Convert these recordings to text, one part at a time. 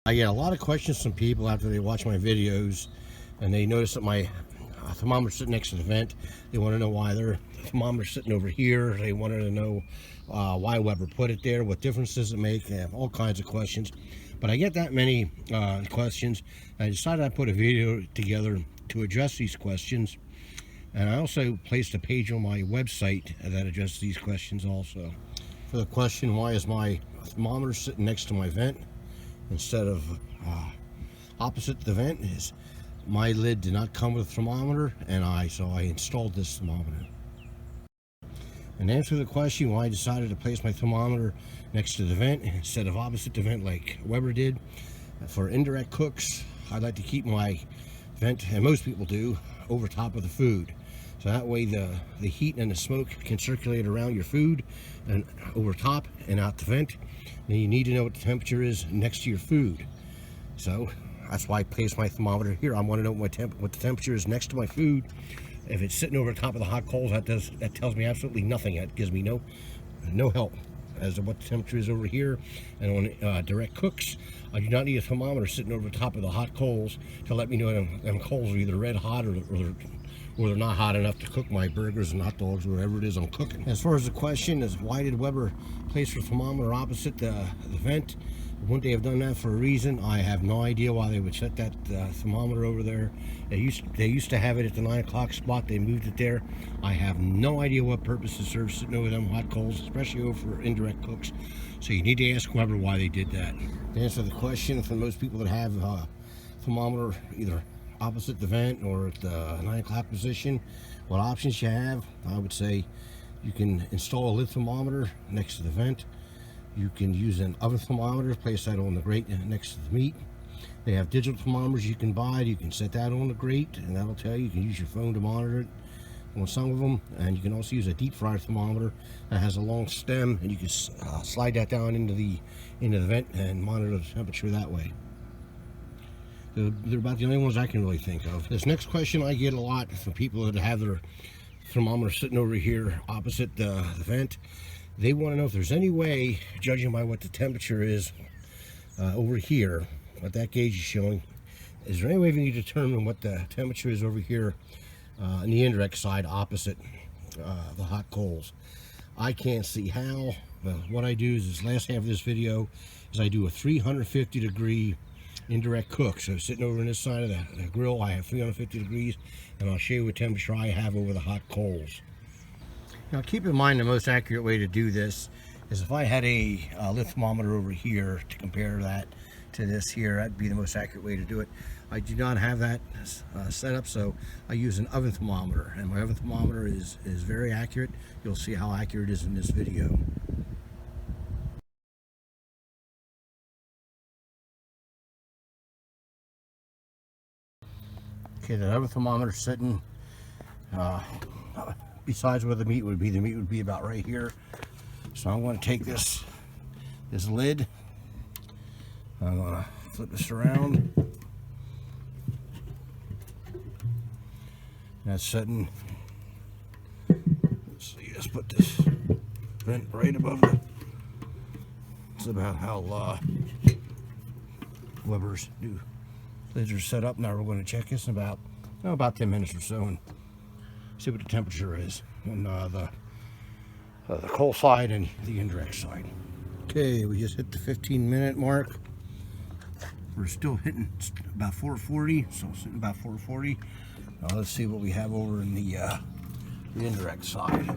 I get a lot of questions from people after they watch my videos and they notice that my thermometer's sitting next to the vent. They want to know why their thermometer's sitting over here. They wanted to know why Weber put it there, what difference does it make. They have all kinds of questions. But I get that many questions. I decided I'd put a video together to address these questions. And I also placed a page on my website that addresses these questions also. For the question, why is my thermometer sitting next to my vent instead of opposite the vent, is my lid did not come with a thermometer, and so I installed this thermometer. And answer the question why I decided to place my thermometer next to the vent instead of opposite the vent like Weber did. For indirect cooks, I like to keep my vent, and most people do, over top of the food. So that way the heat and the smoke can circulate around your food and over top and out the vent. Then you need to know what the temperature is next to your food. So that's why I place my thermometer here. I want to know what the temperature is next to my food. If it's sitting over the top of the hot coals, that tells me absolutely nothing. That gives me no help as to what the temperature is over here. And on direct cooks, I do not need a thermometer sitting over the top of the hot coals to let me know them coals are either red hot or they're not hot enough to cook my burgers and hot dogs or whatever it is I'm cooking. As far as the question is why did Weber place the thermometer opposite the vent? Wouldn't they have done that for a reason? I have no idea why they would set that thermometer over there. They used to have it at the 9 o'clock spot. They moved it there. I have no idea what purpose it serves sitting over them hot coals, especially over for indirect cooks. So you need to ask Weber why they did that. To answer the question, for most people that have a thermometer either opposite the vent or at the 9 o'clock position, what options you have, I would say you can install a lid thermometer next to the vent. You can use an oven thermometer, place that on the grate next to the meat. They have digital thermometers you can buy. You can set that on the grate and that'll tell you. You can use your phone to monitor it on some of them. And you can also use a deep fryer thermometer that has a long stem, and you can slide that down into the vent and monitor the temperature that way. They're about the only ones I can really think of. This next question I get a lot from people that have their thermometer sitting over here opposite the vent. They want to know if there's any way, judging by what the temperature is over here, what that gauge is showing, is there any way we can determine what the temperature is over here on the indirect side opposite the hot coals? I can't see how. What I do is this last half of this video is I do a 350 degree indirect cook. So sitting over on this side of the grill, I have 350 degrees, and I'll show you what temperature I have over the hot coals. Now keep in mind the most accurate way to do this is if I had a lid thermometer over here to compare that to this here, that'd be the most accurate way to do it. I do not have that set up, so I use an oven thermometer, and my oven thermometer is very accurate. You'll see how accurate it is in this video. Okay, the oven thermometer sitting besides where the meat would be about right here. So I'm going to take this lid, I'm going to flip this around. That's sitting, let's see, let's put this vent right above it's about how Weber's new lids are set up. Now we're going to check this in about 10 minutes or so and see what the temperature is on the coal side and the indirect side. Okay, we just hit the 15-minute mark. We're still hitting about 440, so sitting about 440. Now let's see what we have over in the indirect side.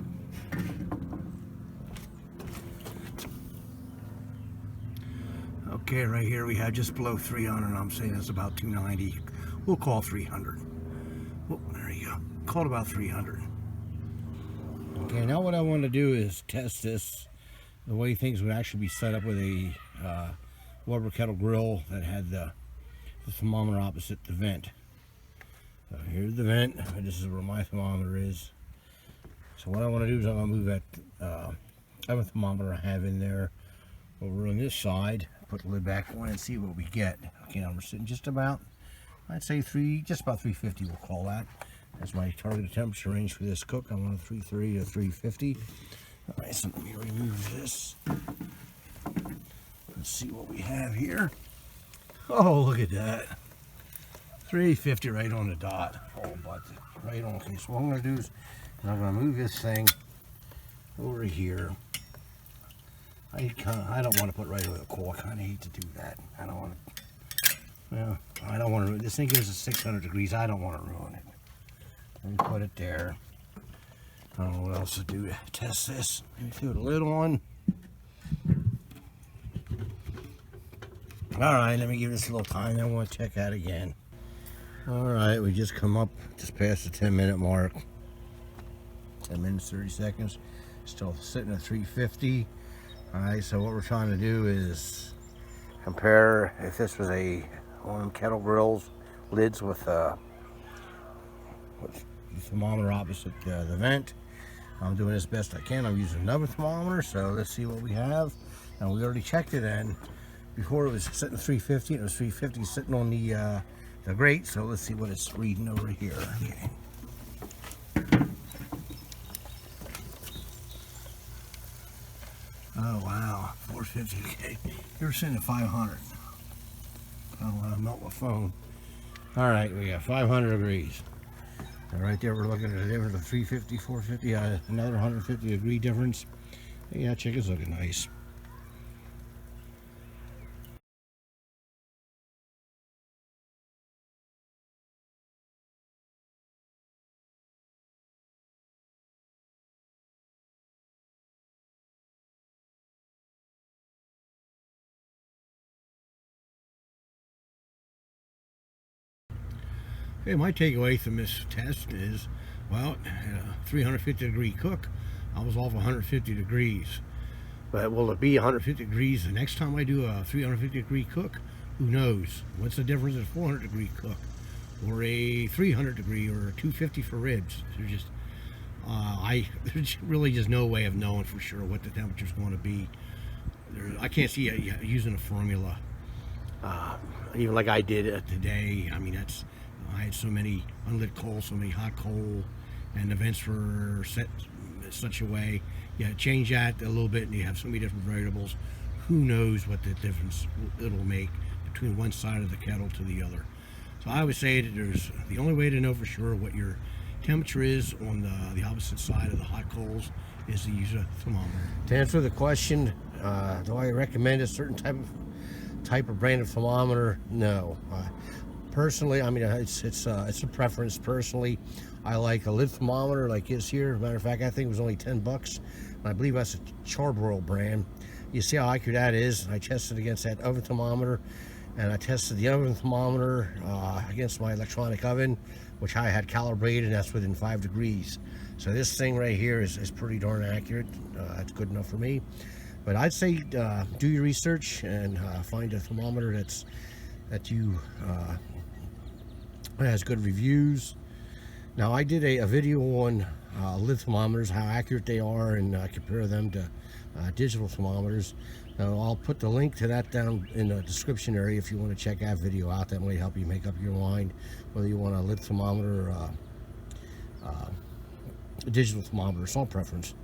Okay, right here we have just below 300. I'm saying it's about 290. We'll call 300. Oh, there you go. Called about 300. Okay, now what I want to do is test this the way things would actually be set up with a Weber Kettle grill that had the thermometer opposite the vent. So here's the vent, and this is where my thermometer is. So what I want to do is I'm going to move that oven thermometer I have in there over on this side, put the lid back on and see what we get. Okay, now we're sitting just about, I'd say just about 350, we'll call that. That's my targeted temperature range for this cook. I'm on 330 to 350. All right, so let me remove this. Let's see what we have here. Oh, look at that. 350 right on the dot. Oh, but right on. Okay, so what I'm going to do is I'm going to move this thing over here. I don't want to put right over the coal. I kind of hate to do that. I don't want to. Well, I don't want to. This thing gives us 600 degrees. I don't want to ruin it. Let me put it there. I don't know what else to do to test this. Let me put a lid on. All right, let me give this a little time. Then we'll check that again. All right, we just come up just past the 10-minute mark. 10 minutes, 30 seconds. Still sitting at 350. All right, so what we're trying to do is compare if this was one of them Kettle grills, lids with the thermometer opposite the vent. I'm doing as best I can. I'm using another thermometer, so let's see what we have. Now, we already checked it in. Before it was sitting at 350, it was 350 sitting on the grate, so let's see what it's reading over here. Okay. Oh wow, 450. Okay, you're sitting at 500. I don't want to melt my phone. All right, we got 500 degrees. And right there, we're looking at a difference of 350, 450, another 150 degree difference. Yeah, chicken's looking nice. Okay, my takeaway from this test is, well, 350 degree cook, I was off 150 degrees. But will it be 150 degrees the next time I do a 350 degree cook? Who knows? What's the difference in a 400 degree cook or a 300 degree or a 250 for ribs? There's just, there's really just no way of knowing for sure what the temperature is going to be. I can't see using a formula, even like I did today. I mean, I had so many unlit coal, so many hot coal, and the vents were set such a way. You change that a little bit, and you have so many different variables. Who knows what the difference it'll make between one side of the kettle to the other? So I would say that the only way to know for sure what your temperature is on the opposite side of the hot coals is to use a thermometer. To answer the question, do I recommend a certain type of brand of thermometer? No. Personally, I mean, it's a preference. Personally, I like a lid thermometer like this here. Matter of fact, I think it was only 10 bucks. I believe that's a Charbroil brand. You see how accurate that is. I tested against that oven thermometer, and I tested the oven thermometer against my electronic oven, which I had calibrated, and that's within 5 degrees. So this thing right here is pretty darn accurate. It's good enough for me. But I'd say do your research and find a thermometer that you has good reviews. Now, I did a video on lid thermometers, how accurate they are, and compare them to digital thermometers. Now, I'll put the link to that down in the description area if you want to check that video out. That might help you make up your mind whether you want a lid thermometer or a digital thermometer. It's all preference.